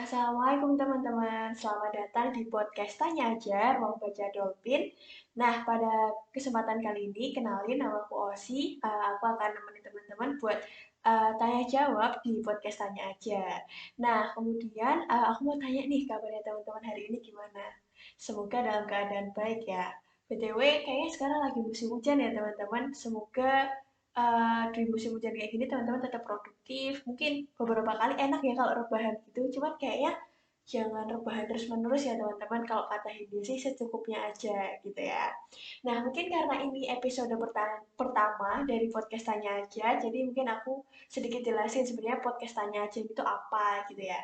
Assalamualaikum teman-teman, selamat datang di podcast Tanya Aja, Ruang Baca Dolphin. Nah, pada kesempatan kali ini, kenalin nama aku Osi. Aku akan nemenin teman-teman buat tanya jawab di podcast Tanya Aja. Nah, kemudian aku mau tanya nih, kabarnya teman-teman hari ini gimana? Semoga dalam keadaan baik ya. BTW, kayaknya sekarang lagi musim hujan ya teman-teman. Semoga di musim hujan kayak gini teman-teman tetap produktif. Mungkin beberapa kali enak ya kalau rebahan gitu, cuman kayaknya jangan rebahan terus-menerus ya teman-teman. Kalau kata Hindia sih secukupnya aja gitu ya. Nah, mungkin karena ini episode pertama dari podcast Tanya Aja, jadi mungkin aku sedikit jelasin sebenarnya podcast Tanya Aja itu apa gitu ya.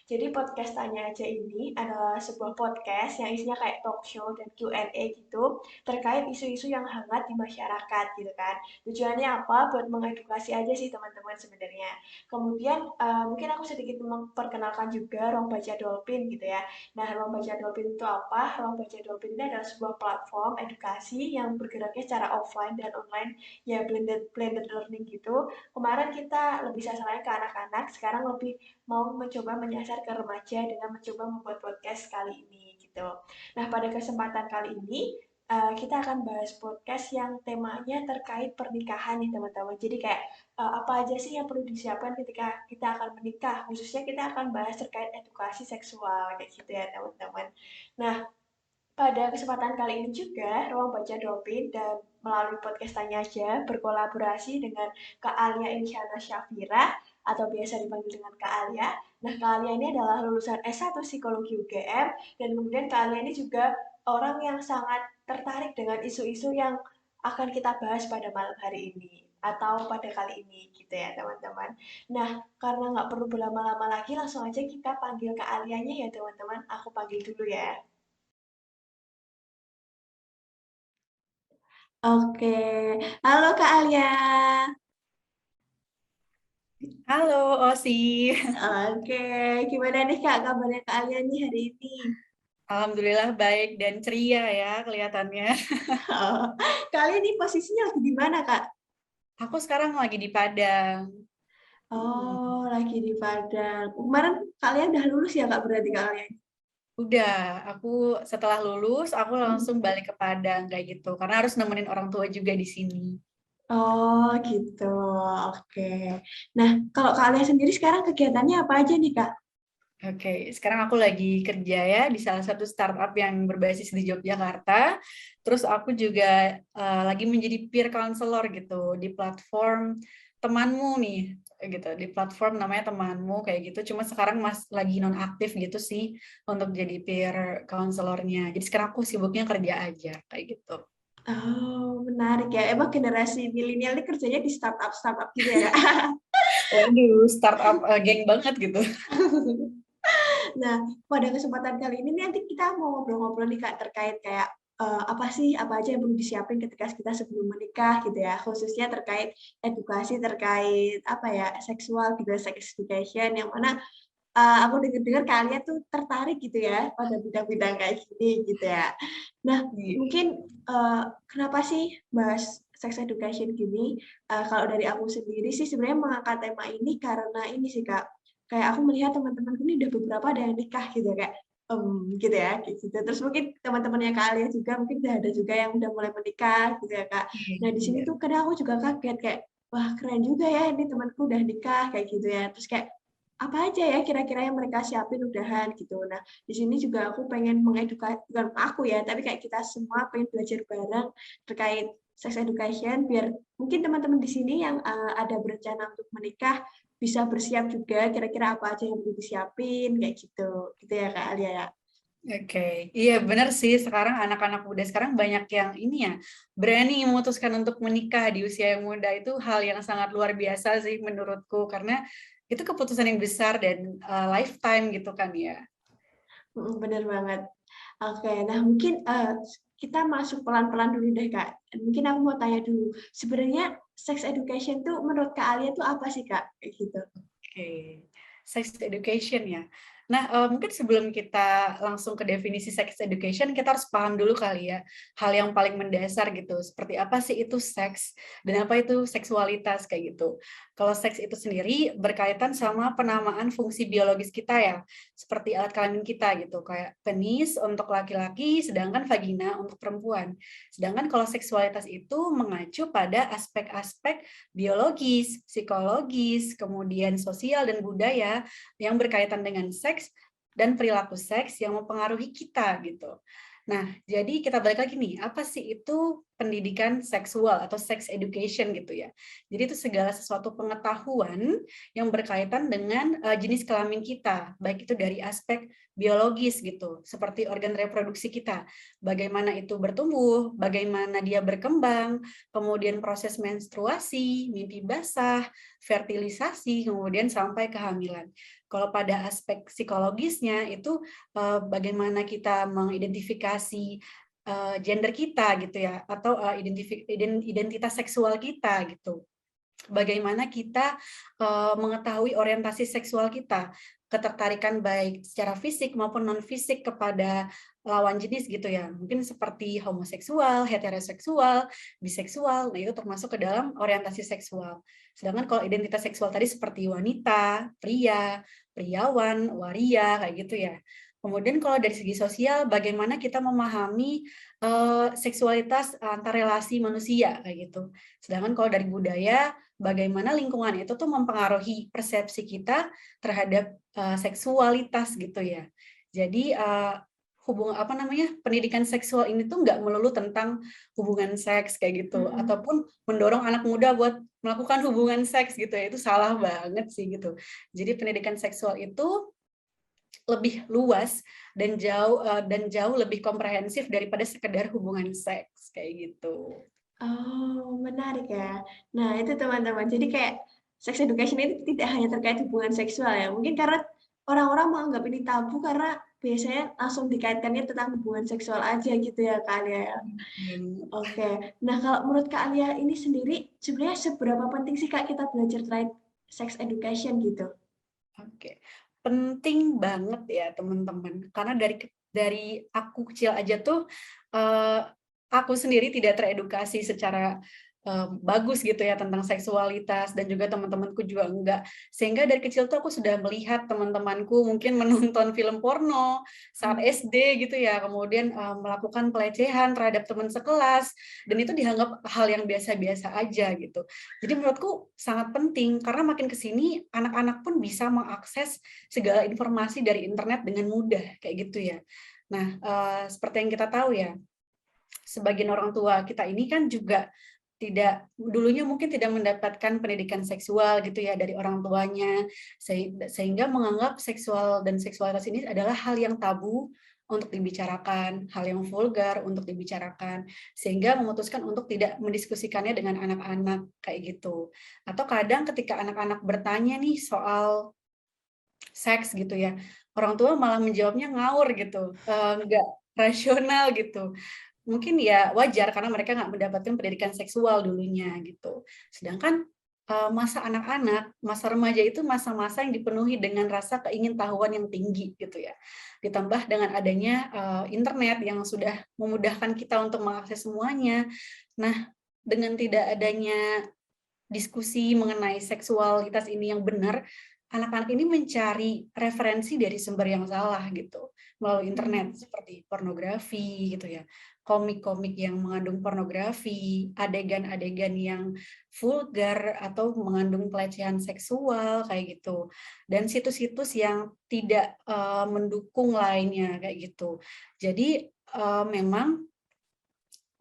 Jadi podcast Tanya Aja ini adalah sebuah podcast yang isinya kayak talk show dan Q&A gitu terkait isu-isu yang hangat di masyarakat gitu kan. Tujuannya apa? Buat mengedukasi aja sih teman-teman sebenarnya. Kemudian mungkin aku sedikit memperkenalkan juga Ruang Baca Dolphin gitu ya. Nah, Ruang Baca Dolphin itu apa? Ruang Baca Dolphin ini adalah sebuah platform edukasi yang bergeraknya secara offline dan online, ya blended blended learning gitu. Kemarin kita lebih sasarannya ke anak-anak, sekarang lebih mau mencoba menyasar ke remaja dengan mencoba membuat podcast kali ini gitu. Nah, pada kesempatan kali ini kita akan bahas podcast yang temanya terkait pernikahan nih teman-teman. Jadi kayak apa aja sih yang perlu disiapkan ketika kita akan menikah. Khususnya kita akan bahas terkait edukasi seksual kayak gitu ya teman-teman. Nah, pada kesempatan kali ini juga Ruang Baca Dolphin dan melalui podcast Tanya Aja berkolaborasi dengan Kak Alia Insyana Syafira atau biasa dipanggil dengan Kak Alia. Nah, Kak Alia ini adalah lulusan S1 Psikologi UGM dan kemudian Kak Alia ini juga orang yang sangat tertarik dengan isu-isu yang akan kita bahas pada malam hari ini atau pada kali ini gitu ya teman-teman. Nah, karena nggak perlu berlama-lama lagi, langsung aja kita panggil Kak Alianya ya teman-teman. Aku panggil dulu ya. Oke, halo Kak Alia. Halo, Osi. Oke, gimana nih Kak kabarnya Kak Alia nih hari ini? Alhamdulillah baik dan ceria ya kelihatannya. Kak Alia ini posisinya lagi di mana Kak? Aku sekarang lagi di Padang. Hmm, Oh, lagi di Padang. Kemarin Kak Alia udah lulus ya Kak berarti Kak Alia? Udah, aku setelah lulus aku langsung balik ke Padang kayak gitu karena harus nemenin orang tua juga di sini. Oh gitu, oke. Nah, kalau Kak Alia sendiri sekarang kegiatannya apa aja nih Kak? Oke, sekarang aku lagi kerja ya di salah satu startup yang berbasis di Yogyakarta. Terus aku juga lagi menjadi peer counselor gitu di platform temanmu nih, gitu. Di platform namanya temanmu kayak gitu. Cuma sekarang lagi nonaktif gitu sih untuk jadi peer counselornya. Jadi sekarang aku sibuknya kerja aja kayak gitu. Oh, menarik ya. Emang generasi milenial ini kerjanya di startup-startup gitu ya Kak? Waduh, startup geng banget gitu. Nah, pada kesempatan kali ini nanti kita mau ngobrol-ngobrol nih Kak terkait kayak apa sih apa aja yang perlu disiapin ketika kita sebelum menikah gitu ya, khususnya terkait edukasi terkait apa ya seksual gitu, sex education yang mana aku dengar-dengar kalian tuh tertarik gitu ya pada bidang-bidang kayak gini gitu ya. Nah, Iya. mungkin kenapa sih bahas sex education gini? Kalau dari aku sendiri sih sebenarnya mengangkat tema ini karena ini sih Kak, kayak aku melihat teman-temanku ini udah beberapa ada yang nikah gitu kayak gitu ya kayak gitu. Terus mungkin teman-temannya Kak Alia juga mungkin udah ada juga yang udah mulai menikah gitu ya Kak. Nah di sini Iya. tuh kadang aku juga kaget kayak wah keren juga ya ini temanku udah nikah kayak gitu ya. Terus kayak apa aja ya kira-kira yang mereka siapin udahan gitu. Nah, di sini juga aku pengen mengedukasi, bukan aku ya, tapi kayak kita semua pengen belajar bareng terkait sex education biar mungkin teman-teman di sini yang ada berencana untuk menikah bisa bersiap juga kira-kira apa aja yang perlu disiapin kayak gitu. Gitu ya Kak Alia ya. Oke, iya benar sih. Sekarang anak-anak muda sekarang banyak yang ini ya berani memutuskan untuk menikah di usia yang muda itu hal yang sangat luar biasa sih menurutku karena itu keputusan yang besar dan lifetime gitu kan ya. Bener banget. Oke, nah mungkin kita masuk pelan-pelan dulu deh Kak. Mungkin aku mau tanya dulu, sebenarnya sex education tuh menurut Kak Alia tuh apa sih Kak? Kayak gitu. Oke, sex education ya. Nah, mungkin sebelum kita langsung ke definisi sex education, kita harus paham dulu kali ya, hal yang paling mendasar gitu, seperti apa sih itu seks, dan apa itu seksualitas, kayak gitu. Kalau seks itu sendiri berkaitan sama penamaan fungsi biologis kita ya, seperti alat kelamin kita gitu, kayak penis untuk laki-laki, sedangkan vagina untuk perempuan. Sedangkan kalau seksualitas itu mengacu pada aspek-aspek biologis, psikologis, kemudian sosial dan budaya yang berkaitan dengan seks dan perilaku seks yang mempengaruhi kita gitu. Nah, jadi kita balik lagi nih, apa sih itu pendidikan seksual atau sex education gitu ya. Jadi itu segala sesuatu pengetahuan yang berkaitan dengan jenis kelamin kita, baik itu dari aspek biologis gitu, seperti organ reproduksi kita, bagaimana itu bertumbuh, bagaimana dia berkembang, kemudian proses menstruasi, mimpi basah, fertilisasi, kemudian sampai kehamilan. Kalau pada aspek psikologisnya itu bagaimana kita mengidentifikasi gender kita gitu ya, atau identitas seksual kita gitu. Bagaimana kita mengetahui orientasi seksual kita, ketertarikan baik secara fisik maupun non fisik kepada lawan jenis gitu ya. Mungkin seperti homoseksual, heteroseksual, biseksual, nah itu termasuk ke dalam orientasi seksual. Sedangkan kalau identitas seksual tadi seperti wanita, pria, priawan, waria, kayak gitu ya. Kemudian kalau dari segi sosial, bagaimana kita memahami seksualitas antar relasi manusia, kayak gitu. Sedangkan kalau dari budaya, bagaimana lingkungan itu tuh mempengaruhi persepsi kita terhadap seksualitas gitu ya. Jadi pendidikan seksual ini tuh nggak melulu tentang hubungan seks kayak gitu, ataupun mendorong anak muda buat melakukan hubungan seks gitu ya, itu salah banget sih gitu. Jadi pendidikan seksual itu lebih luas dan jauh lebih komprehensif daripada sekedar hubungan seks kayak gitu. Oh, menarik ya. Nah, itu teman-teman. Jadi kayak sex education itu tidak hanya terkait hubungan seksual ya. Mungkin karena orang-orang menganggap ini tabu karena biasanya langsung dikaitkannya tentang hubungan seksual aja gitu ya Kak Alia ya. Oke. Nah, kalau menurut Kak Alia ini sendiri sebenarnya seberapa penting sih Kak kita belajar terkait sex education gitu? Oke, penting banget ya teman-teman, karena dari aku kecil aja tuh, aku sendiri tidak teredukasi secara, bagus gitu ya tentang seksualitas dan juga teman-temanku juga enggak. Sehingga dari kecil tuh aku sudah melihat teman-temanku mungkin menonton film porno saat Hmm. SD gitu ya, kemudian, melakukan pelecehan terhadap teman sekelas, dan itu dianggap hal yang biasa-biasa aja gitu. Jadi menurutku sangat penting karena makin ke sini anak-anak pun bisa mengakses segala informasi dari internet dengan mudah kayak gitu ya. Nah, seperti yang kita tahu ya, sebagian orang tua kita ini kan juga dulunya mungkin tidak mendapatkan pendidikan seksual gitu ya dari orang tuanya, sehingga menganggap seksual dan seksualitas ini adalah hal yang tabu untuk dibicarakan, hal yang vulgar untuk dibicarakan, sehingga memutuskan untuk tidak mendiskusikannya dengan anak-anak kayak gitu. Atau kadang ketika anak-anak bertanya nih soal seks gitu ya, orang tua malah menjawabnya ngawur gitu, nggak rasional gitu. Mungkin ya wajar karena mereka nggak mendapatkan pendidikan seksual dulunya gitu. Sedangkan, masa anak-anak, masa remaja itu masa-masa yang dipenuhi dengan rasa keingintahuan yang tinggi gitu ya. Ditambah dengan adanya, internet yang sudah memudahkan kita untuk mengakses semuanya. Nah, dengan tidak adanya diskusi mengenai seksualitas ini yang benar, anak-anak ini mencari referensi dari sumber yang salah gitu, melalui internet seperti pornografi gitu ya, komik-komik yang mengandung pornografi, adegan-adegan yang vulgar atau mengandung pelecehan seksual kayak gitu, dan situs-situs yang tidak mendukung lainnya kayak gitu. Jadi memang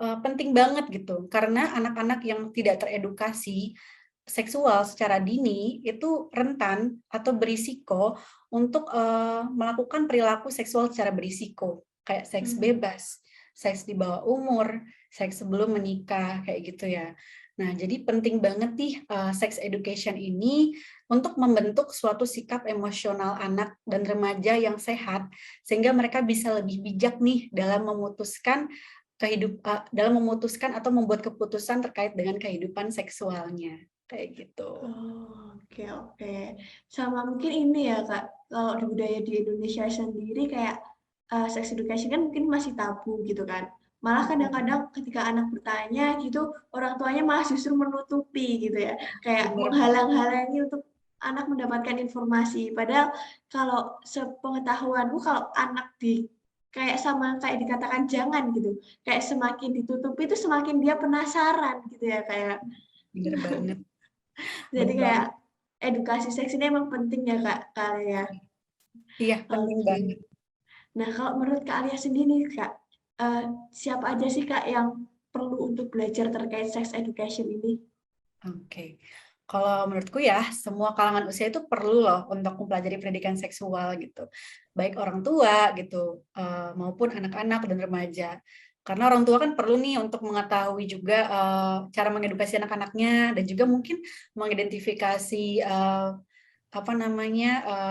penting banget gitu, karena anak-anak yang tidak teredukasi seksual secara dini itu rentan atau berisiko untuk, melakukan perilaku seksual secara berisiko, kayak seks Hmm. bebas, seks di bawah umur, seks sebelum menikah, kayak gitu ya. Nah, jadi penting banget nih, sex education ini untuk membentuk suatu sikap emosional anak dan remaja yang sehat, sehingga mereka bisa lebih bijak nih dalam memutuskan atau membuat keputusan terkait dengan kehidupan seksualnya. kayak gitu. Oh, oke oke. Sama mungkin ini ya Kak, kalau di budaya di Indonesia sendiri kayak sex education kan mungkin masih tabu gitu kan. Malah kadang-kadang ketika anak bertanya gitu, orang tuanya malah justru menutupi gitu ya. Kayak Bener banget. menghalang-halangi untuk anak mendapatkan informasi. Padahal kalau sepengetahuanku kalau anak kayak sama kayak dikatakan jangan gitu. Kayak semakin ditutupi itu semakin dia penasaran gitu ya kayak. Bener banget. Jadi Bener kayak banget. edukasi seks ini emang penting ya Kak, Kak Alia. Iya, penting Oke. banget. Nah kalau menurut Kak Alia sendiri Kak, eh, siapa aja sih Kak yang perlu untuk belajar terkait sex education ini? Oke. Kalau menurutku ya, semua kalangan usia itu perlu loh untuk mempelajari pendidikan seksual gitu. Baik orang tua gitu, maupun anak-anak dan remaja. Karena orang tua kan perlu nih untuk mengetahui juga cara mengedukasi anak-anaknya dan juga mungkin mengidentifikasi apa namanya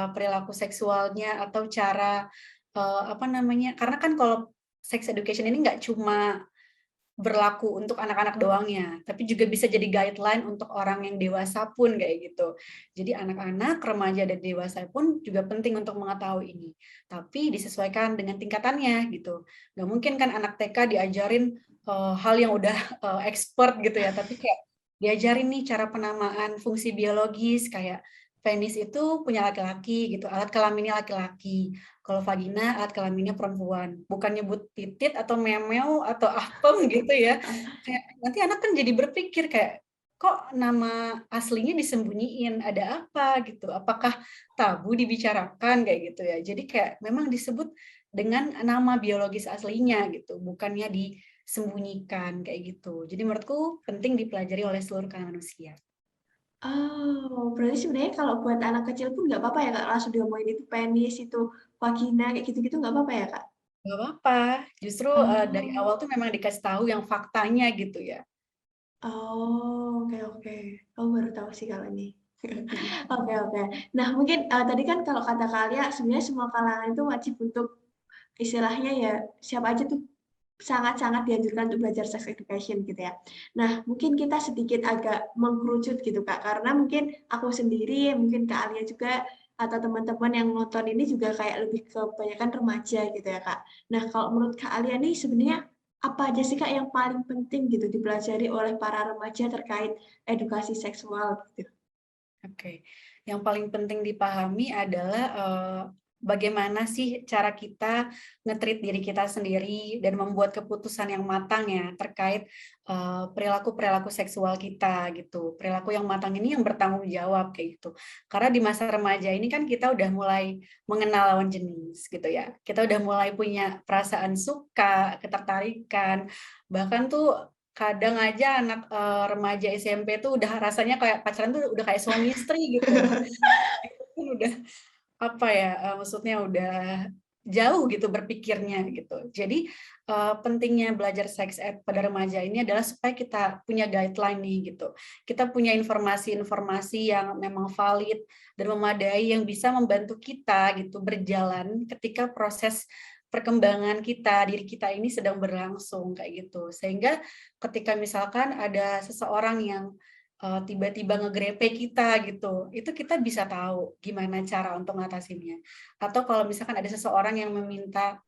perilaku seksualnya atau cara apa namanya, karena kan kalau sex education ini nggak cuma berlaku untuk anak-anak doang ya, tapi juga bisa jadi guideline untuk orang yang dewasa pun kayak gitu. Jadi anak-anak, remaja dan dewasa pun juga penting untuk mengetahui ini. Tapi disesuaikan dengan tingkatannya gitu. Nggak mungkin kan anak TK diajarin hal yang udah expert gitu ya, tapi kayak diajarin nih cara penamaan fungsi biologis kayak penis itu punya laki-laki gitu, alat kelaminnya laki-laki. Kalau vagina alat kelaminnya perempuan, bukan nyebut titit atau memeo atau apem gitu ya. Kayak nanti anak kan jadi berpikir kayak kok nama aslinya disembunyiin, ada apa gitu? Apakah tabu dibicarakan kayak gitu ya. Jadi kayak memang disebut dengan nama biologis aslinya gitu, bukannya disembunyikan kayak gitu. Jadi menurutku penting dipelajari oleh seluruh kalangan usia. Oh, berarti sebenarnya kalau buat anak kecil pun nggak apa-apa ya Kak, langsung diomongin itu penis, itu vagina, kayak gitu-gitu nggak apa-apa ya Kak? Gak apa-apa, justru dari awal Oh, tuh memang dikasih tahu yang faktanya gitu ya. oh, oke oke. Aku baru tahu sih kalau ini. Oke oke. Nah mungkin tadi kan kalau kata Kak sebenarnya semua kalangan itu wajib untuk istilahnya ya siapa aja tuh sangat-sangat dianjurkan untuk belajar sex education gitu ya. Nah, mungkin kita sedikit agak mengkerucut gitu Kak, karena mungkin aku sendiri, mungkin Kak Alia juga atau teman-teman yang nonton ini juga kayak lebih kebanyakan remaja gitu ya Kak. Nah, kalau menurut Kak Alia nih sebenarnya apa aja sih Kak yang paling penting gitu dipelajari oleh para remaja terkait edukasi seksual gitu? Oke, yang paling penting dipahami adalah bagaimana sih cara kita nge-treat diri kita sendiri dan membuat keputusan yang matang ya terkait perilaku-perilaku seksual kita gitu. Perilaku yang matang ini yang bertanggung jawab kayak gitu. Karena di masa remaja ini kan kita udah mulai mengenal lawan jenis gitu ya. Kita udah mulai punya perasaan suka, ketertarikan, bahkan tuh kadang aja anak remaja SMP tuh udah rasanya kayak pacaran tuh udah kayak suami istri gitu. Itu kan udah apa ya, maksudnya udah jauh gitu berpikirnya gitu. Jadi pentingnya belajar sex ed pada remaja ini adalah supaya kita punya guideline nih gitu. Kita punya informasi-informasi yang memang valid dan memadai yang bisa membantu kita gitu berjalan ketika proses perkembangan kita, diri kita ini sedang berlangsung kayak gitu. Sehingga ketika misalkan ada seseorang yang tiba-tiba ngegrepe kita gitu, itu kita bisa tahu gimana cara untuk ngatasinnya. Atau kalau misalkan ada seseorang yang meminta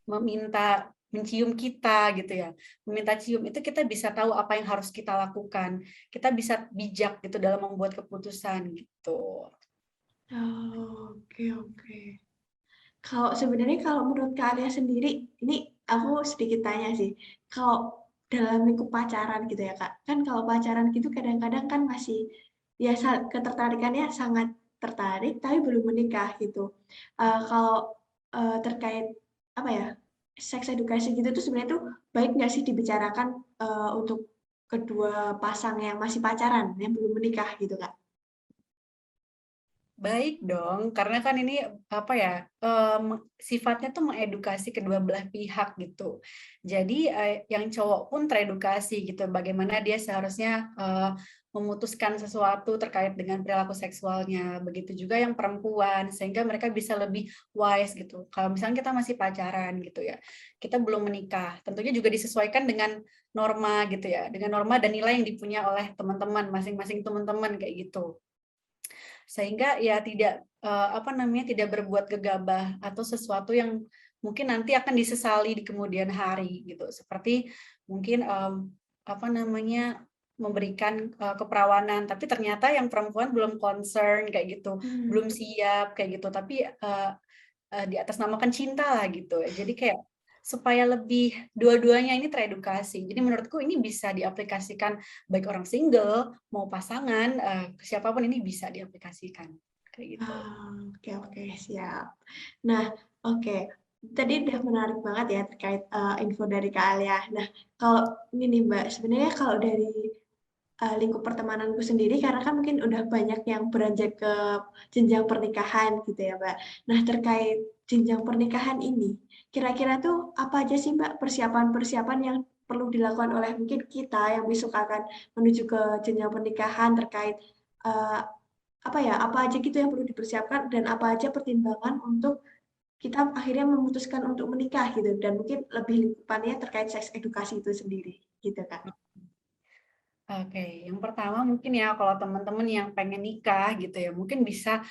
meminta mencium kita gitu ya, meminta cium, itu kita bisa tahu apa yang harus kita lakukan. Kita bisa bijak gitu dalam membuat keputusan gitu. Oh, oke oke. Kalau sebenarnya kalau menurut Kak Arya sendiri, ini aku sedikit tanya sih. Kalau dalam lingkup pacaran gitu ya Kak, kan kalau pacaran gitu kadang-kadang kan masih ya ketertarikannya sangat tertarik tapi belum menikah gitu. Kalau terkait apa ya sex education gitu tuh sebenarnya tuh baik nggak sih dibicarakan untuk kedua pasang yang masih pacaran yang belum menikah gitu Kak? Baik dong, karena kan ini apa ya, sifatnya tuh mengedukasi kedua belah pihak gitu. Jadi yang cowok pun teredukasi gitu, bagaimana dia seharusnya memutuskan sesuatu terkait dengan perilaku seksualnya. Begitu juga yang perempuan, sehingga mereka bisa lebih wise gitu. Kalau misalnya kita masih pacaran gitu ya, kita belum menikah, tentunya juga disesuaikan dengan norma gitu ya, dengan norma dan nilai yang dipunya oleh teman-teman, masing-masing teman-teman kayak gitu. Sehingga ya tidak tidak berbuat gegabah atau sesuatu yang mungkin nanti akan disesali di kemudian hari gitu. Seperti mungkin memberikan keperawanan, tapi ternyata yang perempuan belum concern kayak gitu, belum siap kayak gitu, tapi diatasnamakan cinta lah gitu. Jadi kayak supaya lebih dua-duanya ini teredukasi. Jadi menurutku ini bisa diaplikasikan baik orang single mau pasangan, siapapun ini bisa diaplikasikan kayak gitu. Oke oke siap. Nah, oke. Tadi udah menarik banget ya terkait info dari Kak Alia. Nah, kalau ini nih Mbak, sebenarnya kalau dari lingkup pertemananku sendiri, karena kan mungkin udah banyak yang beranjak ke jenjang pernikahan gitu ya Mbak. Nah, terkait jenjang pernikahan ini, kira-kira tuh apa aja sih Mbak persiapan-persiapan yang perlu dilakukan oleh mungkin kita yang besok akan menuju ke jenjang pernikahan terkait eh, apa aja gitu yang perlu dipersiapkan dan apa aja pertimbangan untuk kita akhirnya memutuskan untuk menikah gitu dan mungkin lebih lingkupannya terkait seks edukasi itu sendiri gitu Kak. Oke, yang pertama mungkin ya kalau teman-teman yang pengen nikah gitu ya, mungkin bisa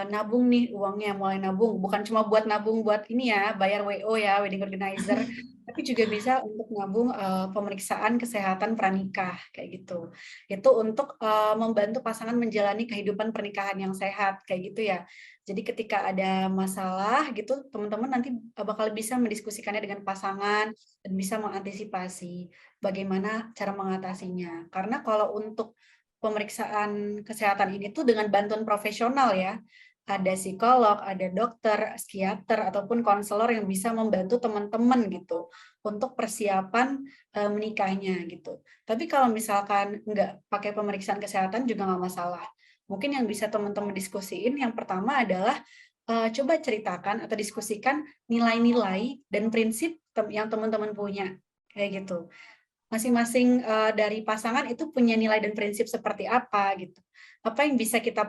nabung nih uangnya, mulai nabung. Bukan cuma buat nabung buat ini ya, bayar WO ya, wedding organizer, tapi juga bisa untuk nabung pemeriksaan kesehatan pranikah kayak gitu. Itu untuk membantu pasangan menjalani kehidupan pernikahan yang sehat kayak gitu ya. Jadi ketika ada masalah gitu, teman-teman nanti bakal bisa mendiskusikannya dengan pasangan dan bisa mengantisipasi bagaimana cara mengatasinya. Karena kalau untuk pemeriksaan kesehatan ini tuh dengan bantuan profesional ya, ada psikolog, ada dokter, psikiater, ataupun konselor yang bisa membantu teman-teman gitu untuk persiapan menikahnya gitu. Tapi kalau misalkan nggak pakai pemeriksaan kesehatan juga nggak masalah. Mungkin yang bisa teman-teman diskusiin yang pertama adalah coba ceritakan atau diskusikan nilai-nilai dan prinsip yang teman-teman punya kayak gitu. Masing-masing dari pasangan itu punya nilai dan prinsip seperti apa gitu. Apa yang bisa kita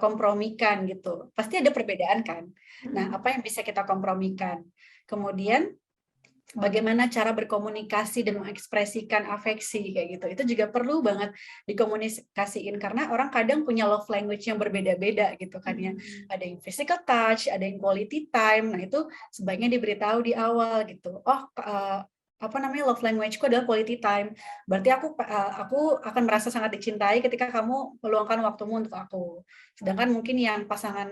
kompromikan gitu. Pasti ada perbedaan kan. Nah, apa yang bisa kita kompromikan. Kemudian bagaimana cara berkomunikasi dan mengekspresikan afeksi kayak gitu. Itu juga perlu banget dikomunikasiin karena orang kadang punya love language yang berbeda-beda gitu kan ya. Ada yang physical touch, ada yang quality time. Nah, itu sebaiknya diberitahu di awal gitu. Love language-ku adalah quality time. Berarti aku akan merasa sangat dicintai ketika kamu meluangkan waktumu untuk aku. Sedangkan mungkin yang pasangan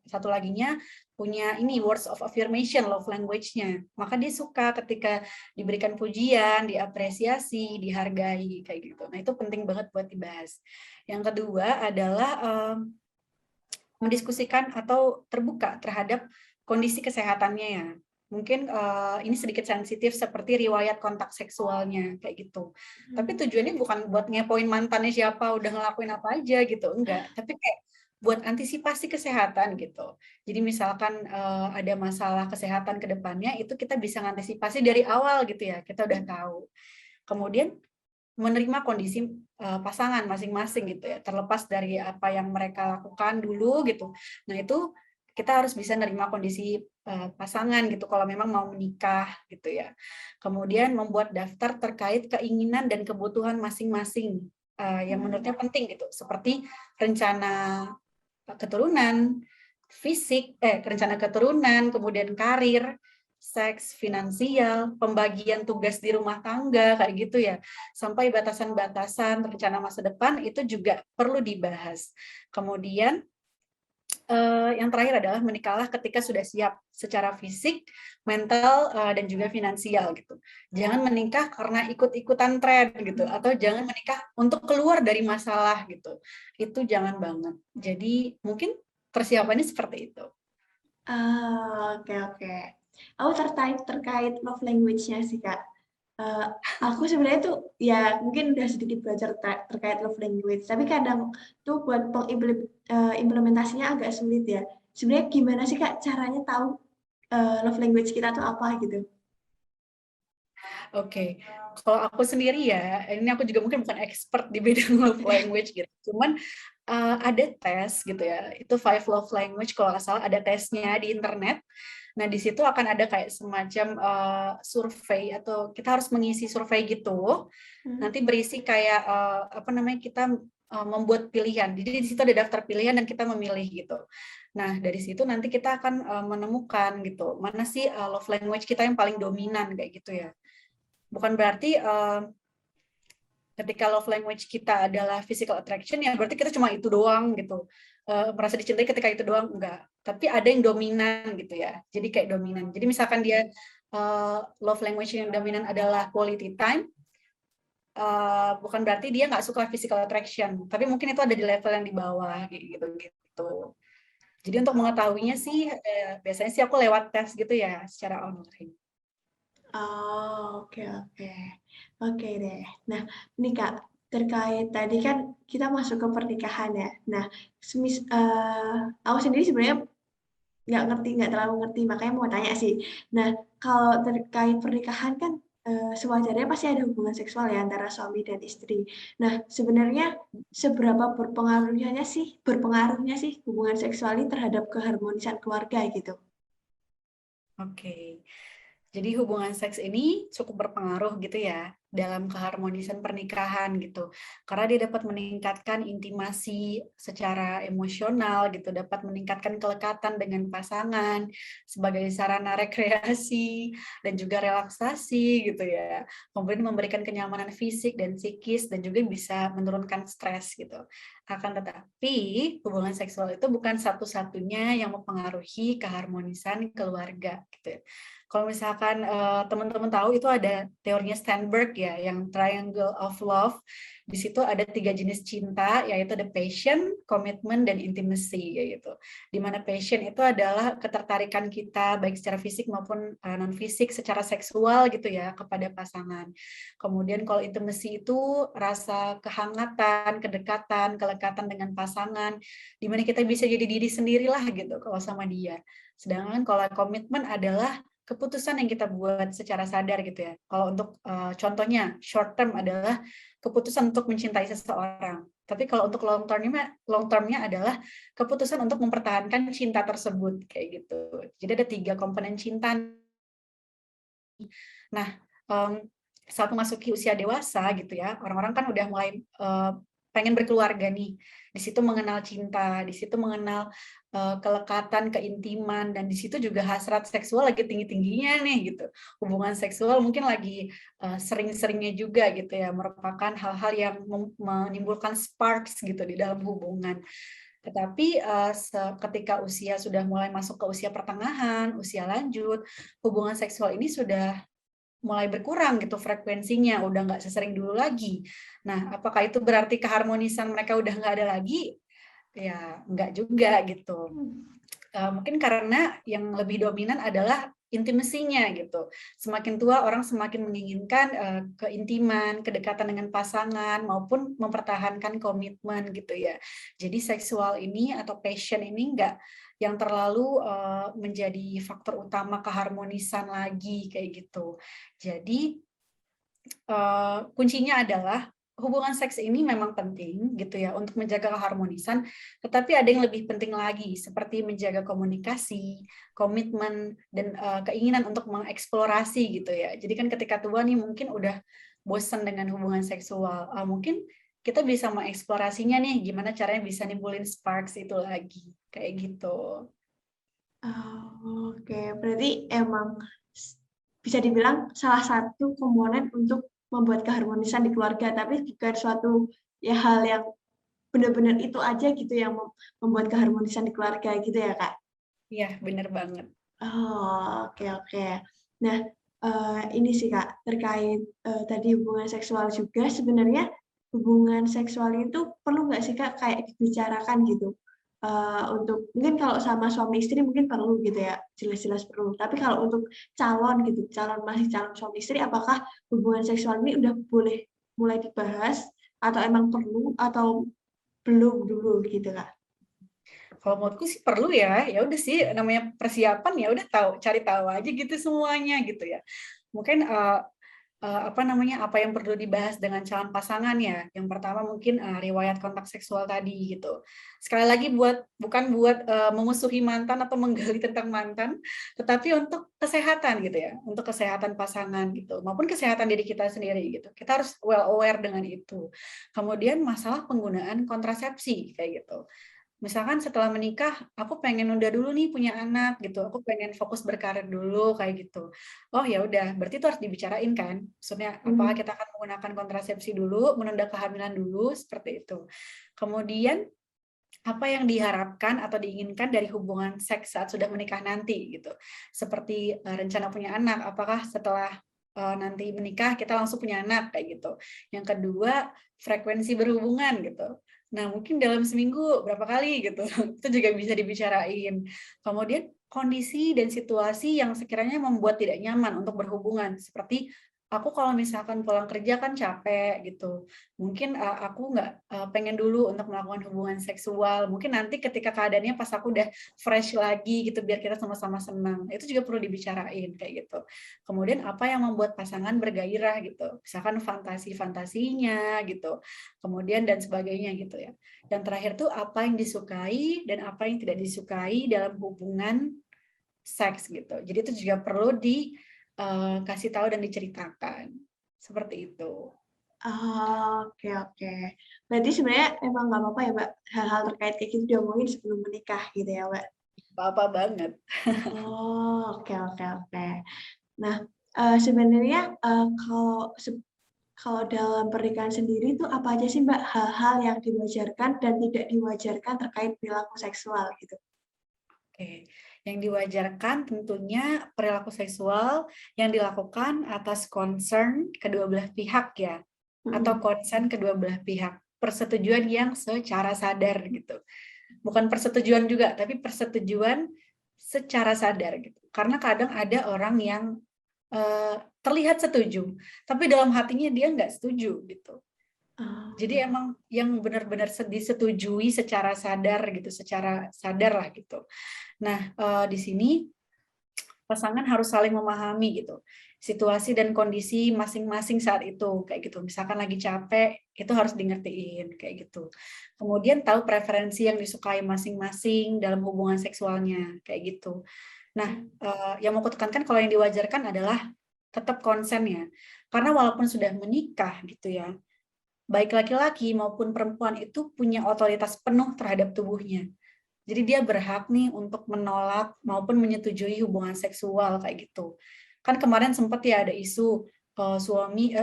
satu laginya punya ini words of affirmation, love language-nya. Maka dia suka ketika diberikan pujian, diapresiasi, dihargai kayak gitu. Nah, itu penting banget buat dibahas. Yang kedua adalah mendiskusikan atau terbuka terhadap kondisi kesehatannya ya. Mungkin ini sedikit sensitif seperti riwayat kontak seksualnya kayak gitu. Tapi tujuannya bukan buat ngepoin mantannya siapa, udah ngelakuin apa aja gitu, enggak. Tapi kayak buat antisipasi kesehatan gitu. Jadi misalkan ada masalah kesehatan ke depannya, itu kita bisa ngantisipasi dari awal gitu ya, kita udah tahu. Kemudian menerima kondisi pasangan masing-masing gitu ya, terlepas dari apa yang mereka lakukan dulu gitu. Nah, itu kita harus bisa menerima kondisi pasangan gitu kalau memang mau menikah gitu ya. Kemudian membuat daftar terkait keinginan dan kebutuhan masing-masing yang menurutnya penting gitu, seperti rencana keturunan, rencana keturunan, kemudian karir, seks, finansial, pembagian tugas di rumah tangga, kayak gitu ya. Sampai batasan-batasan rencana masa depan itu juga perlu dibahas. Kemudian yang terakhir adalah menikahlah ketika sudah siap secara fisik, mental, dan juga finansial gitu. Jangan menikah karena ikut-ikutan tren gitu, atau jangan menikah untuk keluar dari masalah gitu. Itu jangan banget. Jadi mungkin persiapannya seperti itu. Oke oke. Aku terkait love language-nya sih, Kak. Eh, aku sebenarnya tuh ya mungkin udah sedikit belajar terkait love language, tapi kadang tuh buat implementasinya agak sulit ya. Sebenarnya gimana sih Kak caranya tahu love language kita tuh apa gitu? Oke, kalau aku sendiri ya, ini aku juga mungkin bukan expert di bidang love language gitu. Cuman ada tes gitu ya, itu Five Love Language kalau nggak salah ada tesnya di internet. Nah di situ akan ada kayak semacam survei atau kita harus mengisi survei gitu. Nanti berisi kayak apa namanya kita membuat pilihan. Jadi di situ ada daftar pilihan dan kita memilih gitu. Nah dari situ nanti kita akan menemukan gitu mana sih love language kita yang paling dominan kayak gitu ya. Bukan berarti ketika love language kita adalah physical attraction ya berarti kita cuma itu doang gitu. Merasa dicintai ketika itu doang enggak. Tapi ada yang dominan gitu ya. Jadi kayak dominan. Jadi misalkan dia love language yang dominan adalah quality time, bukan berarti dia nggak suka physical attraction. Tapi mungkin itu ada di level yang di bawah gitu gitu. Jadi untuk mengetahuinya sih biasanya sih aku lewat tes gitu ya secara online. Oh, oke oke. Oke deh. Nah, ini Kak, terkait tadi kan kita masuk ke pernikahan ya. Nah, aku sendiri sebenarnya nggak ngerti, nggak terlalu ngerti, makanya mau tanya sih. Nah, kalau terkait pernikahan kan sewajarnya pasti ada hubungan seksual ya antara suami dan istri. Nah, sebenarnya seberapa berpengaruhnya sih hubungan seksual ini terhadap keharmonisan keluarga gitu? Oke. Jadi hubungan seks ini cukup berpengaruh gitu ya dalam keharmonisan pernikahan gitu. Karena dia dapat meningkatkan intimasi secara emosional gitu, dapat meningkatkan kelekatan dengan pasangan sebagai sarana rekreasi dan juga relaksasi gitu ya. Kemudian memberikan kenyamanan fisik dan psikis dan juga bisa menurunkan stres gitu. Akan tetapi hubungan seksual itu bukan satu-satunya yang mempengaruhi keharmonisan keluarga gitu ya. Kalau misalkan teman-teman tahu itu ada teorinya Sternberg ya, yang Triangle of Love. Di situ ada 3 jenis cinta, yaitu ada passion, commitment, dan intimacy gitu. Di mana passion itu adalah ketertarikan kita baik secara fisik maupun non fisik, secara seksual gitu ya kepada pasangan. Kemudian kalau intimacy itu rasa kehangatan, kedekatan, kelekatan dengan pasangan, di mana kita bisa jadi diri sendirilah gitu kalau sama dia. Sedangkan kalau komitmen adalah keputusan yang kita buat secara sadar gitu ya. Kalau untuk contohnya short term adalah keputusan untuk mencintai seseorang. Tapi kalau untuk long termnya adalah keputusan untuk mempertahankan cinta tersebut kayak gitu. Jadi ada 3 komponen cinta. Nah, saat memasuki usia dewasa gitu ya, orang-orang kan udah mulai pengen berkeluarga nih. Di situ mengenal cinta, di situ mengenal kelekatan, keintiman, dan di situ juga hasrat seksual lagi tinggi-tingginya nih gitu. Hubungan seksual mungkin lagi sering-seringnya juga gitu ya, merupakan hal-hal yang menimbulkan sparks gitu di dalam hubungan. Tetapi ketika usia sudah mulai masuk ke usia pertengahan, usia lanjut, hubungan seksual ini sudah mulai berkurang gitu frekuensinya, udah nggak sesering dulu lagi. Nah, apakah itu berarti keharmonisan mereka udah nggak ada lagi? Ya, nggak juga gitu. Mungkin karena yang lebih dominan adalah intimasinya gitu. Semakin tua orang semakin menginginkan keintiman, kedekatan dengan pasangan maupun mempertahankan komitmen gitu ya. Jadi seksual ini atau passion ini enggak yang terlalu menjadi faktor utama keharmonisan lagi kayak gitu. Jadi kuncinya adalah hubungan seks ini memang penting gitu ya untuk menjaga keharmonisan, tetapi ada yang lebih penting lagi seperti menjaga komunikasi, komitmen dan keinginan untuk mengeksplorasi gitu ya. Jadi kan ketika tua nih mungkin udah bosan dengan hubungan seksual, mungkin kita bisa mengeksplorasinya nih gimana caranya bisa nimbulin sparks itu lagi kayak gitu. Oke, berarti emang bisa dibilang salah satu komponen untuk membuat keharmonisan di keluarga, tapi bukan suatu ya hal yang benar-benar itu aja gitu yang membuat keharmonisan di keluarga gitu ya, Kak? Iya, bener banget. Oh, oke oke. Nah, ini sih Kak, terkait, tadi hubungan seksual juga sebenarnya hubungan seksual itu perlu nggak sih Kak kayak dibicarakan gitu? Untuk mungkin kalau sama suami istri mungkin perlu gitu ya, jelas-jelas perlu. Tapi kalau untuk calon gitu, masih calon suami istri, apakah hubungan seksual ini udah boleh mulai dibahas atau emang perlu atau belum dulu gitu Kak? Kalau menurutku sih perlu ya, ya udah sih namanya persiapan ya udah tahu cari tahu aja gitu semuanya gitu ya. Mungkin apa yang perlu dibahas dengan calon pasangan ya. Yang pertama mungkin riwayat kontak seksual tadi gitu. Sekali lagi bukan buat memusuhi mantan atau menggali tentang mantan, tetapi untuk kesehatan gitu ya, untuk kesehatan pasangan gitu, maupun kesehatan diri kita sendiri gitu. Kita harus well aware dengan itu. Kemudian masalah penggunaan kontrasepsi kayak gitu. Misalkan setelah menikah, aku pengen nunda dulu nih punya anak gitu, aku pengen fokus berkarir dulu kayak gitu. Oh ya udah, berarti itu harus dibicarain kan. Maksudnya apakah Hmm. kita akan menggunakan kontrasepsi dulu, menunda kehamilan dulu seperti itu. Kemudian apa yang diharapkan atau diinginkan dari hubungan seks saat sudah menikah nanti gitu. Seperti rencana punya anak, apakah setelah nanti menikah kita langsung punya anak kayak gitu. Yang kedua, frekuensi berhubungan gitu. Nah, mungkin dalam seminggu berapa kali gitu. Itu juga bisa dibicarain. Kemudian kondisi dan situasi yang sekiranya membuat tidak nyaman untuk berhubungan, seperti aku kalau misalkan pulang kerja kan capek gitu. Mungkin aku nggak pengen dulu untuk melakukan hubungan seksual. Mungkin nanti ketika keadaannya pas aku udah fresh lagi gitu, biar kita sama-sama senang. Itu juga perlu dibicarain kayak gitu. Kemudian apa yang membuat pasangan bergairah gitu. Misalkan fantasi-fantasinya gitu. Kemudian dan sebagainya gitu ya. Dan terakhir tuh apa yang disukai dan apa yang tidak disukai dalam hubungan seks gitu. Jadi itu juga perlu dikasih tahu dan diceritakan. Seperti itu. Oh, oke oke. Berarti sebenarnya emang nggak apa-apa ya, Mbak, hal-hal terkait kayak gitu diomongin sebelum menikah gitu ya, Mbak? Apa-apa banget. Oh, oke oke oke. Nah, sebenarnya, kalau dalam pernikahan sendiri itu apa aja sih, Mbak, hal-hal yang diwajarkan dan tidak diwajarkan terkait perilaku seksual gitu? Oke, yang diwajarkan tentunya perilaku seksual yang dilakukan atas concern kedua belah pihak ya, atau Mhm. konsen kedua belah pihak, persetujuan yang secara sadar gitu. Bukan persetujuan juga, tapi persetujuan secara sadar gitu. Karena kadang ada orang yang terlihat setuju, tapi dalam hatinya dia nggak setuju gitu. Jadi Oh. emang yang benar-benar disetujui secara sadar gitu, secara sadar lah gitu. Nah, di sini pasangan harus saling memahami gitu situasi dan kondisi masing-masing saat itu kayak gitu. Misalkan lagi capek, itu harus dingertiin kayak gitu. Kemudian tahu preferensi yang disukai masing-masing dalam hubungan seksualnya kayak gitu. Nah, yang mau kutekankan kalau yang diwajarkan adalah tetap konsen ya. Karena walaupun sudah menikah gitu ya, baik laki-laki maupun perempuan itu punya otoritas penuh terhadap tubuhnya. Jadi dia berhak nih untuk menolak maupun menyetujui hubungan seksual kayak gitu. Kan kemarin sempat ya ada isu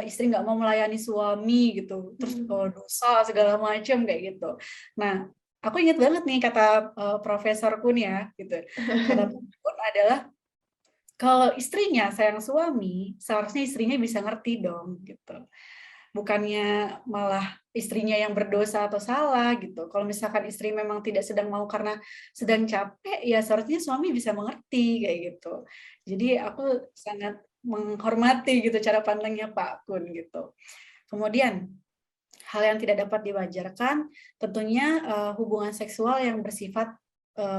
istri nggak mau melayani suami gitu, terus Mhm. dosa segala macam kayak gitu. Nah, aku ingat banget nih kata profesorku nih ya gitu. Kata pun adalah kalau istrinya sayang suami, seharusnya istrinya bisa ngerti dong gitu. Bukannya malah istrinya yang berdosa atau salah gitu. Kalau misalkan istri memang tidak sedang mau karena sedang capek, ya seharusnya suami bisa mengerti kayak gitu. Jadi aku sangat menghormati gitu cara pandangnya Pak Kun gitu. Kemudian hal yang tidak dapat diwajarkan tentunya hubungan seksual yang bersifat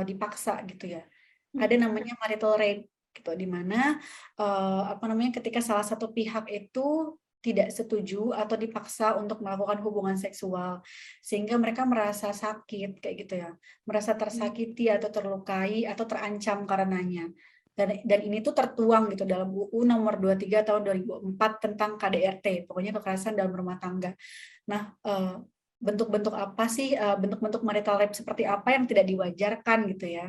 dipaksa gitu ya. Ada Mhm. namanya marital rape gitu, di mana ketika salah satu pihak itu tidak setuju atau dipaksa untuk melakukan hubungan seksual sehingga mereka merasa sakit kayak gitu ya, merasa tersakiti atau terlukai atau terancam karenanya. Dan ini tuh tertuang gitu dalam UU nomor 23 tahun 2004 tentang KDRT, pokoknya kekerasan dalam rumah tangga. Nah, bentuk-bentuk apa sih, bentuk-bentuk marital rape seperti apa yang tidak diwajarkan gitu ya,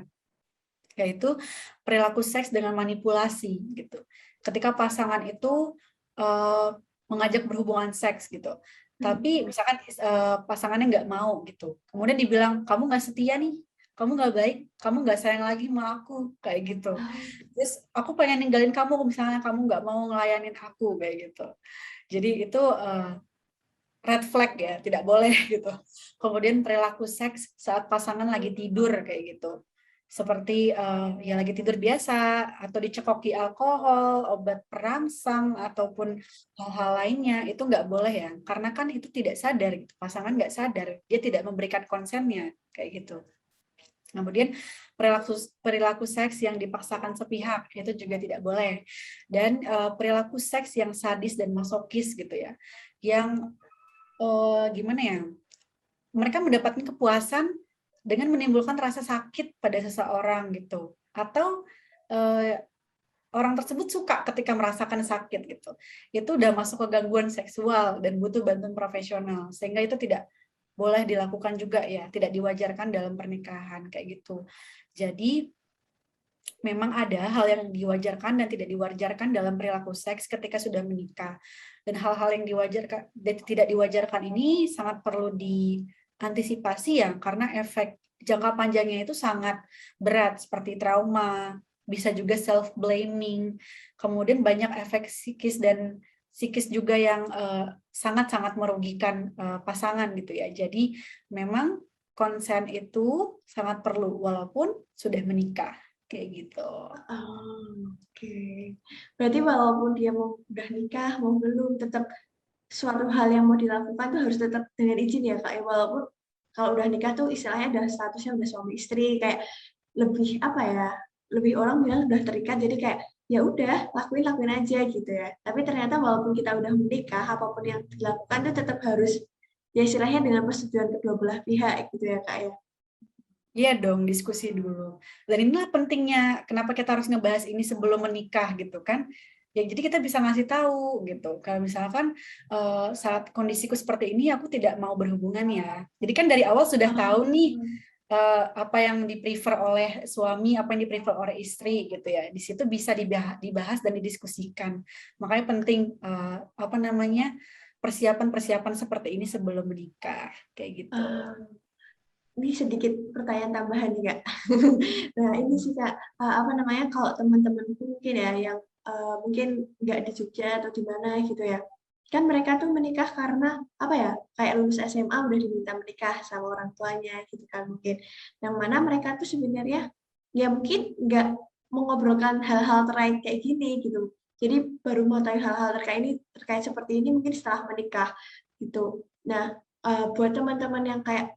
yaitu perilaku seks dengan manipulasi gitu. Ketika pasangan itu mengajak berhubungan seks gitu, tapi misalkan pasangannya nggak mau gitu, kemudian dibilang kamu nggak setia nih, kamu nggak baik, kamu nggak sayang lagi sama aku kayak gitu. Terus aku pengen ninggalin kamu misalnya kamu nggak mau ngelayanin aku kayak gitu. Jadi itu red flag ya, tidak boleh gitu. Kemudian perilaku seks saat pasangan lagi tidur kayak gitu. Seperti ya lagi tidur biasa atau dicekoki alkohol, obat perangsang ataupun hal-hal lainnya itu nggak boleh ya, karena kan itu tidak sadar gitu. Pasangan nggak sadar, dia tidak memberikan konsennya kayak gitu. Kemudian perilaku perilaku seks yang dipaksakan sepihak itu juga tidak boleh. Dan perilaku seks yang sadis dan masokis gitu ya. Yang gimana ya? Mereka mendapatkan kepuasan dengan menimbulkan rasa sakit pada seseorang gitu. Atau orang tersebut suka ketika merasakan sakit gitu. Itu udah masuk ke gangguan seksual dan butuh bantuan profesional. Sehingga itu tidak boleh dilakukan juga ya, tidak diwajarkan dalam pernikahan kayak gitu. Jadi memang ada hal yang diwajarkan dan tidak diwajarkan dalam perilaku seks ketika sudah menikah. Dan hal-hal yang diwajarkan dan tidak diwajarkan ini sangat perlu diantisipasi ya, karena efek jangka panjangnya itu sangat berat seperti trauma, bisa juga self blaming, kemudian banyak efek psikis juga yang sangat-sangat merugikan pasangan gitu ya. Jadi memang konsen itu sangat perlu walaupun sudah menikah kayak gitu. Oke. Berarti walaupun dia mau udah nikah, mau belum, tetap suatu hal yang mau dilakukan tuh harus tetap dengan izin ya Kak ya. Walaupun kalau udah nikah tuh istilahnya udah statusnya udah suami istri, kayak lebih apa ya, lebih orang bilang udah terikat, jadi kayak ya udah lakuin aja gitu ya. Tapi ternyata walaupun kita udah menikah, apapun yang dilakukan tuh tetap harus ya istilahnya dengan persetujuan kedua belah pihak gitu ya Kak ya. Iya dong, diskusi dulu. Dan inilah pentingnya kenapa kita harus ngebahas ini sebelum menikah gitu kan. Ya, jadi kita bisa ngasih tahu gitu. Kalau misalkan saat kondisiku seperti ini aku tidak mau berhubungan ya. Jadi kan dari awal sudah tahu nih Oh. apa yang diprefer oleh suami, apa yang diprefer oleh istri gitu ya. Di situ bisa dibahas dan didiskusikan. Makanya penting apa namanya persiapan-persiapan seperti ini sebelum menikah kayak gitu. Ah. Ini sedikit pertanyaan tambahan nih Kak. Nah ini sih Kak, apa namanya kalau teman-temanku mungkin ya yang mungkin nggak di Jogja atau di mana gitu ya, kan mereka tuh menikah karena apa ya, kayak lulus SMA udah diminta menikah sama orang tuanya gitu kan mungkin, yang mana mereka tuh sebenarnya ya mungkin nggak mengobrolkan hal-hal terkait kayak gini gitu, jadi baru mau tahu hal-hal terkait seperti ini mungkin setelah menikah gitu. Nah buat teman-teman yang kayak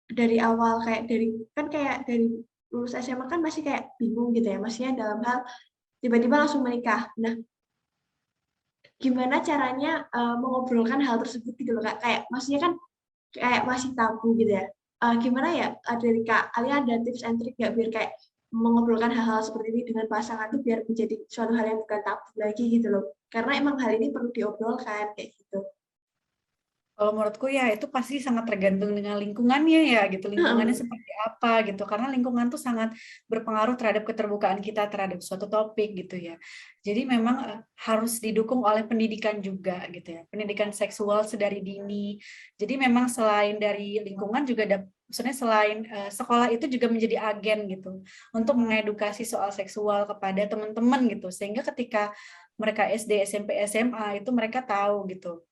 dari awal kayak dari lulus SMA kan masih kayak bingung gitu ya, maksudnya dalam hal tiba-tiba langsung menikah. Nah, gimana caranya mengobrolkan hal tersebut gitu loh Kak? Kayak maksudnya kan kayak masih tabu gitu ya. Gimana ya dari Kak Alia ada tips and trick nggak biar kayak mengobrolkan hal-hal seperti ini dengan pasangan tuh biar menjadi suatu hal yang bukan tabu lagi gitu loh. Karena emang hal ini perlu diobrolkan kayak gitu. Kalau menurutku ya itu pasti sangat tergantung dengan lingkungannya ya gitu, lingkungannya Heeh. seperti apa gitu. Karena lingkungan tuh sangat berpengaruh terhadap keterbukaan kita terhadap suatu topik gitu ya. Jadi memang harus didukung oleh pendidikan juga gitu ya. Pendidikan seksual sedari dini. Jadi memang selain dari lingkungan juga ada, maksudnya selain sekolah itu juga menjadi agen gitu untuk mengedukasi soal seksual kepada teman-teman gitu. Sehingga ketika mereka SD, SMP, SMA itu mereka tahu gitu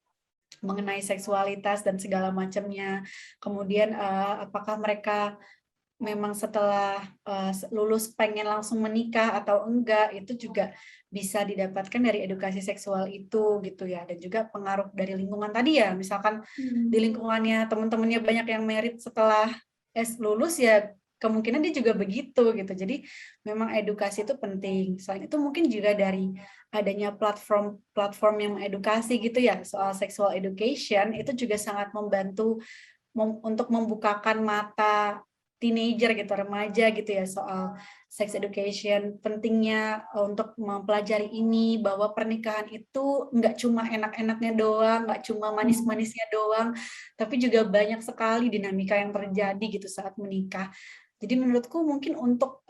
mengenai seksualitas dan segala macamnya. Kemudian apakah mereka memang setelah lulus pengen langsung menikah atau enggak, itu juga bisa didapatkan dari edukasi seksual itu gitu ya. Dan juga pengaruh dari lingkungan tadi ya, misalkan di Hmm. lingkungannya teman-temannya banyak yang merit setelah lulus ya, kemungkinan dia juga begitu gitu. Jadi memang edukasi itu penting. Selain itu mungkin juga dari adanya platform yang mengedukasi gitu ya soal sexual education, itu juga sangat membantu untuk membukakan mata teenager gitu, remaja gitu ya soal sex education, pentingnya untuk mempelajari ini, bahwa pernikahan itu nggak cuma enak-enaknya doang, nggak cuma manis-manisnya doang, tapi juga banyak sekali dinamika yang terjadi gitu saat menikah. Jadi menurutku mungkin untuk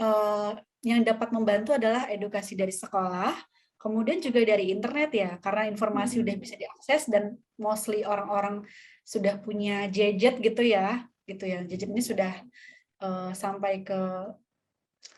yang dapat membantu adalah edukasi dari sekolah, kemudian juga dari internet ya, karena informasi udah bisa diakses dan mostly orang-orang sudah punya gadget gitu ya, gadget ini sudah sampai ke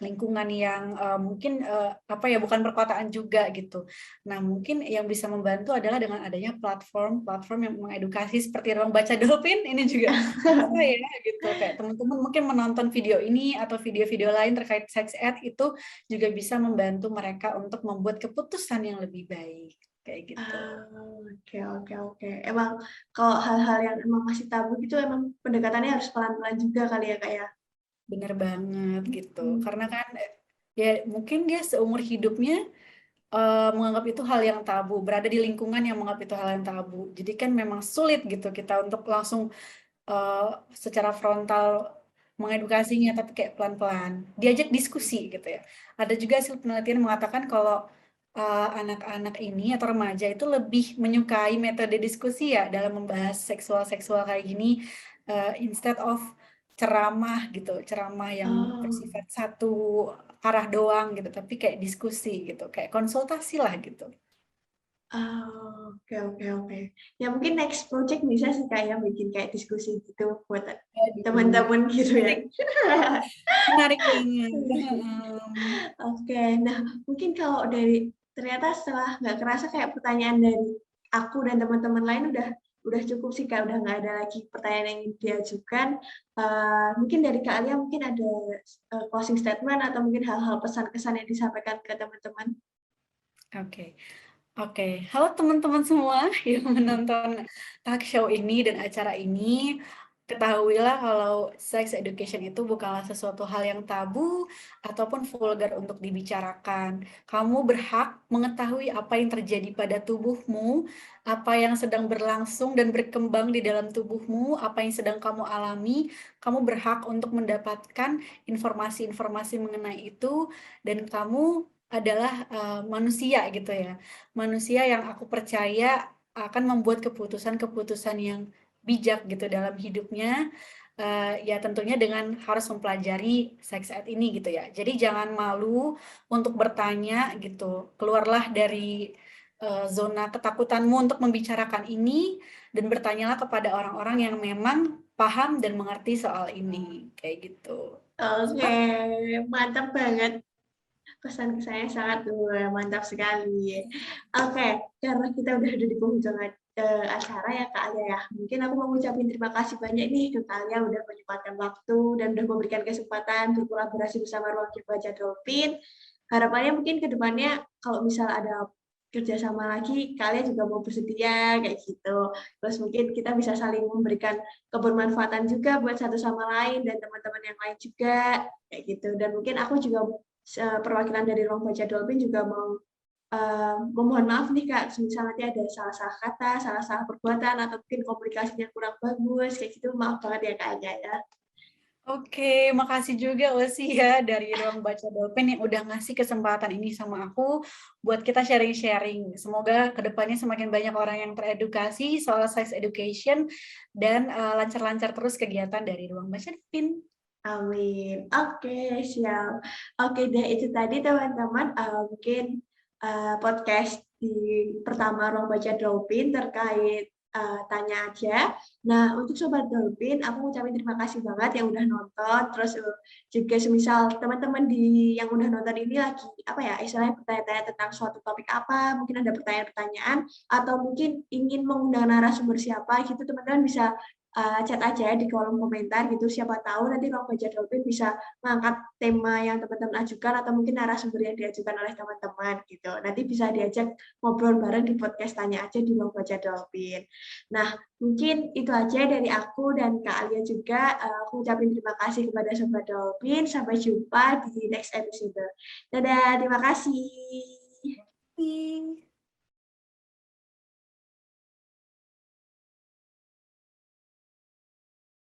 lingkungan yang mungkin apa ya, bukan perkotaan juga gitu. Nah mungkin yang bisa membantu adalah dengan adanya platform yang mengedukasi seperti Ruang Baca Dolphin ini juga bisa ya gitu. Kayak teman-teman mungkin menonton video ini atau video-video lain terkait sex ed itu juga bisa membantu mereka untuk membuat keputusan yang lebih baik kayak gitu. Oke oke oke. Emang kalau hal-hal yang emang masih tabu gitu emang pendekatannya harus pelan-pelan juga kali ya Kak ya? Bener banget gitu. Hmm. Karena kan ya mungkin dia seumur hidupnya menganggap itu hal yang tabu, berada di lingkungan yang menganggap itu hal yang tabu. Jadi kan memang sulit gitu kita untuk langsung secara frontal mengedukasinya, tapi kayak pelan-pelan diajak diskusi gitu ya. Ada juga hasil penelitian mengatakan kalau anak-anak ini atau remaja itu lebih menyukai metode diskusi ya dalam membahas seksual-seksual kayak gini, instead of ceramah gitu, ceramah yang Oh. bersifat satu arah doang gitu, tapi kayak diskusi gitu, kayak konsultasi lah gitu. Oh, oke oke oke. Ya mungkin next project bisa sih kayak bikin kayak diskusi gitu buat Aduh, teman-teman gitu ya. menarik, menarik banget. Oke, nah mungkin kalau dari ternyata setelah nggak kerasa kayak pertanyaan dari aku dan teman-teman lain udah cukup sih Kak, udah nggak ada lagi pertanyaan yang ingin diajukan. Mungkin dari Kak Alia mungkin ada closing statement atau mungkin hal-hal pesan-kesan yang disampaikan ke teman-teman. Oke. Oke, halo teman-teman semua yang menonton talk show ini dan acara ini. Ketahuilah kalau sex education itu bukanlah sesuatu hal yang tabu ataupun vulgar untuk dibicarakan. Kamu berhak mengetahui apa yang terjadi pada tubuhmu, apa yang sedang berlangsung dan berkembang di dalam tubuhmu, apa yang sedang kamu alami. Kamu berhak untuk mendapatkan informasi-informasi mengenai itu, dan kamu adalah manusia gitu ya. Manusia yang aku percaya akan membuat keputusan-keputusan yang bijak gitu dalam hidupnya, ya tentunya dengan harus mempelajari sex ed ini gitu ya. Jadi jangan malu untuk bertanya gitu. Keluarlah dari zona ketakutanmu untuk membicarakan ini dan bertanyalah kepada orang-orang yang memang paham dan mengerti soal ini kayak gitu. Oke, Suka? mantap banget. Pesan saya sangat mantap sekali. Oke, karena kita udah ada di penghujung acara ya Kak Alia ya. Mungkin aku mau ngucapin terima kasih banyak nih ke Kak Alia udah menyempatkan waktu dan udah memberikan kesempatan berkolaborasi bersama Ruang Baca Dolphin. Harapannya mungkin ke depannya kalau misal ada kerjasama lagi, kalian juga mau bersedia kayak gitu. Terus mungkin kita bisa saling memberikan kebermanfaatan juga buat satu sama lain dan teman-teman yang lain juga kayak gitu. Dan mungkin aku juga perwakilan dari Ruang Baca Dolphin juga mau memohon maaf nih Kak, misalnya nanti ada salah-salah kata, salah-salah perbuatan, atau mungkin komunikasinya kurang bagus, kayak gitu, maaf banget ya Kak Anya ya. Oke, makasih juga Osi ya dari Ruang Baca Dolphin yang udah ngasih kesempatan ini sama aku buat kita sharing-sharing. Semoga kedepannya semakin banyak orang yang teredukasi soal sex education dan lancar-lancar terus kegiatan dari Ruang Baca Dolphin. Amin. Oke, siap. Oke deh, itu tadi teman-teman, mungkin podcast di pertama Ruang Baca Dolphin terkait tanya aja. Nah, untuk Sobat Dolphin, aku ngucapin terima kasih banget yang udah nonton. Terus juga semisal teman-teman yang udah nonton ini lagi, apa ya, istilahnya bertanya-tanya tentang suatu topik apa, mungkin ada pertanyaan-pertanyaan, atau mungkin ingin mengundang narasumber siapa, gitu teman-teman bisa chat aja di kolom komentar gitu. Siapa tahu nanti Ruang Baca Dolphin bisa mengangkat tema yang teman-teman ajukan atau mungkin narasumber yang diajukan oleh teman-teman gitu. Nanti bisa diajak ngobrol bareng di podcast Tanya Aja di Ruang Baca Dolphin. Nah, mungkin itu aja dari aku dan Kak Alia juga. Aku ucapin terima kasih kepada Sobat Dolphin. Sampai jumpa di next episode. Dadah, terima kasih.